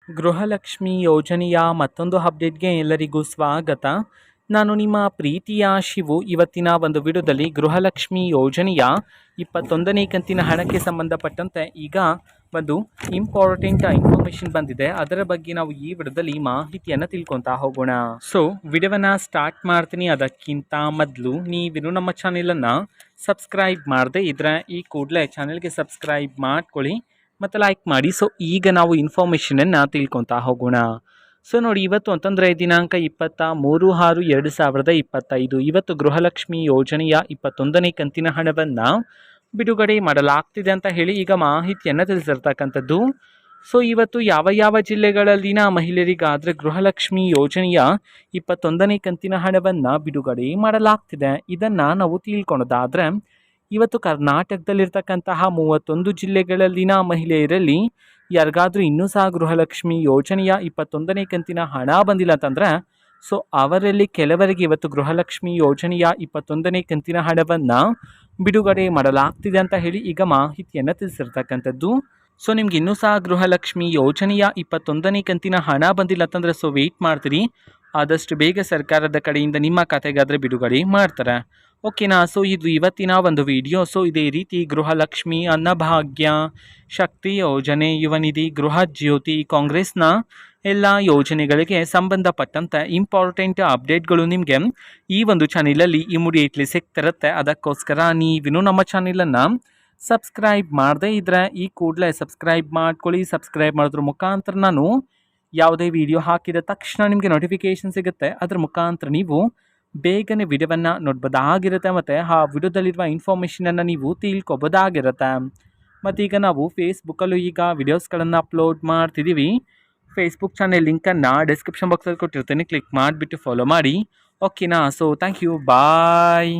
ಗೃಹಲಕ್ಷ್ಮಿ ಯೋಜನೆಯ ಮತ್ತೊಂದು ಅಪ್ಡೇಟ್ಗೆ ಎಲ್ಲರಿಗೂ ಸ್ವಾಗತ. ನಾನು ನಿಮ್ಮ ಪ್ರೀತಿಯ ಶಿವು. ಇವತ್ತಿನ ಒಂದು ವಿಡಿಯೋದಲ್ಲಿ ಗೃಹಲಕ್ಷ್ಮಿ ಯೋಜನೆಯ 21ನೇ ಕಂತಿನ ಹಣಕ್ಕೆ ಸಂಬಂಧಪಟ್ಟಂತೆ ಈಗ ಒಂದು ಇಂಪಾರ್ಟೆಂಟ್ ಇನ್ಫಾರ್ಮೇಷನ್ ಬಂದಿದೆ. ಅದರ ಬಗ್ಗೆ ನಾವು ಈ ವಿಡಿಯೋದಲ್ಲಿ ಮಾಹಿತಿಯನ್ನು ತಿಳ್ಕೊತಾ ಹೋಗೋಣ. ಸೊ ವಿಡಿಯೋವನ್ನು ಸ್ಟಾರ್ಟ್ ಮಾಡ್ತೀನಿ. ಅದಕ್ಕಿಂತ ಮೊದಲು ನೀವಿನ್ನು ನಮ್ಮ ಚಾನೆಲನ್ನು ಸಬ್ಸ್ಕ್ರೈಬ್ ಮಾಡದೆ ಇದ್ರೆ ಈ ಕೂಡಲೇ ಚಾನೆಲ್ಗೆ ಸಬ್ಸ್ಕ್ರೈಬ್ ಮಾಡ್ಕೊಳ್ಳಿ ಮತ್ತು ಲೈಕ್ ಮಾಡಿ. ಸೊ ಈಗ ನಾವು ಇನ್ಫಾರ್ಮೇಷನನ್ನು ತಿಳ್ಕೊತಾ ಹೋಗೋಣ. ಸೊ ನೋಡಿ, ಇವತ್ತು ಅಂತಂದರೆ ದಿನಾಂಕ 23/6/2025 ಇವತ್ತು ಗೃಹಲಕ್ಷ್ಮಿ ಯೋಜನೆಯ 21ನೇ ಕಂತಿನ ಹಣವನ್ನು ಬಿಡುಗಡೆ ಮಾಡಲಾಗ್ತಿದೆ ಅಂತ ಹೇಳಿ ಈಗ ಮಾಹಿತಿಯನ್ನು ತಿಳಿಸಿರ್ತಕ್ಕಂಥದ್ದು. ಸೊ ಇವತ್ತು ಯಾವ ಯಾವ ಜಿಲ್ಲೆಗಳಲ್ಲಿನ ಮಹಿಳೆಯರಿಗಾದರೆ ಗೃಹಲಕ್ಷ್ಮಿ ಯೋಜನೆಯ 21ನೇ ಕಂತಿನ ಹಣವನ್ನು ಬಿಡುಗಡೆ ಮಾಡಲಾಗ್ತಿದೆ ಇದನ್ನು ನಾವು ತಿಳ್ಕೊಳೋದಾದರೆ, ಇವತ್ತು ಕರ್ನಾಟಕದಲ್ಲಿರ್ತಕ್ಕಂತಹ 31 ಜಿಲ್ಲೆಗಳಲ್ಲಿನ ಮಹಿಳೆಯರಲ್ಲಿ ಯಾರಿಗಾದ್ರೂ ಇನ್ನೂ ಸಹ ಗೃಹಲಕ್ಷ್ಮಿ ಯೋಜನೆಯ 21ನೇ ಕಂತಿನ ಹಣ ಬಂದಿಲ್ಲ ಅಂತಂದರೆ, ಸೊ ಅವರಲ್ಲಿ ಕೆಲವರಿಗೆ ಇವತ್ತು ಗೃಹಲಕ್ಷ್ಮಿ ಯೋಜನೆಯ 21ನೇ ಕಂತಿನ ಹಣವನ್ನು ಬಿಡುಗಡೆ ಮಾಡಲಾಗ್ತಿದೆ ಅಂತ ಹೇಳಿ ಈಗ ಮಾಹಿತಿಯನ್ನು ತಿಳಿಸಿರ್ತಕ್ಕಂಥದ್ದು. ಸೊ ನಿಮ್ಗೆ ಇನ್ನೂ ಸಹ ಗೃಹಲಕ್ಷ್ಮಿ ಯೋಜನೆಯ 21ನೇ ಕಂತಿನ ಹಣ ಬಂದಿಲ್ಲ ಅಂತಂದರೆ ಸೊ ವೆಯ್ಟ್ ಮಾಡ್ತೀರಿ. ಆದಷ್ಟು ಬೇಗ ಸರ್ಕಾರದ ಕಡೆಯಿಂದ ನಿಮ್ಮ ಖಾತೆಗಾದರೆ ಬಿಡುಗಡೆ ಮಾಡ್ತಾರೆ. ಓಕೆನಾ. ಸೊ ಇದು ಇವತ್ತಿನ ಒಂದು ವಿಡಿಯೋ. ಸೊ ಇದೇ ರೀತಿ ಗೃಹಲಕ್ಷ್ಮಿ, ಅನ್ನಭಾಗ್ಯ, ಶಕ್ತಿ ಯೋಜನೆ, ಯುವ ನಿಧಿ, ಗೃಹ ಜ್ಯೋತಿ, ಕಾಂಗ್ರೆಸ್ನ ಎಲ್ಲ ಯೋಜನೆಗಳಿಗೆ ಸಂಬಂಧಪಟ್ಟಂತೆ ಇಂಪಾರ್ಟೆಂಟ್ ಅಪ್ಡೇಟ್ಗಳು ನಿಮಗೆ ಈ ಒಂದು ಚಾನೆಲಲ್ಲಿ ಇಮಿಡಿಯೇಟ್ಲಿ ಸಿಗ್ತಿರುತ್ತೆ. ಅದಕ್ಕೋಸ್ಕರ ನೀವಿನ್ನೂ ನಮ್ಮ ಚಾನೆಲನ್ನು ಸಬ್ಸ್ಕ್ರೈಬ್ ಮಾಡದೇ ಇದ್ದರೆ ಈ ಕೂಡಲೇ ಸಬ್ಸ್ಕ್ರೈಬ್ ಮಾಡ್ಕೊಳ್ಳಿ. ಸಬ್ಸ್ಕ್ರೈಬ್ ಮಾಡೋದ್ರ ಮುಖಾಂತರ ನಾನು ಯಾವುದೇ ವಿಡಿಯೋ ಹಾಕಿದ ತಕ್ಷಣ ನಿಮಗೆ ನೋಟಿಫಿಕೇಷನ್ ಸಿಗುತ್ತೆ. ಅದರ ಮುಖಾಂತರ ನೀವು ಬೇಗನೆ ವಿಡಿಯೋವನ್ನು ನೋಡ್ಬೋದಾಗಿರುತ್ತೆ ಮತ್ತು ಆ ವಿಡಿಯೋದಲ್ಲಿರುವ ಇನ್ಫಾರ್ಮೇಷನನ್ನು ನೀವು ತಿಳ್ಕೊಬೋದಾಗಿರುತ್ತೆ. ಮತ್ತು ಈಗ ನಾವು ಫೇಸ್ಬುಕ್ಕಲ್ಲೂ ಈಗ ವಿಡಿಯೋಸ್ಗಳನ್ನು ಅಪ್ಲೋಡ್ ಮಾಡ್ತಿದ್ದೀವಿ. ಫೇಸ್ಬುಕ್ ಚಾನೆಲ್ ಲಿಂಕನ್ನು ಡಿಸ್ಕ್ರಿಪ್ಷನ್ ಬಾಕ್ಸಲ್ಲಿ ಕೊಟ್ಟಿರ್ತೀನಿ, ಕ್ಲಿಕ್ ಮಾಡಿಬಿಟ್ಟು ಫಾಲೋ ಮಾಡಿ. ಓಕೆನಾ. So thank you, bye.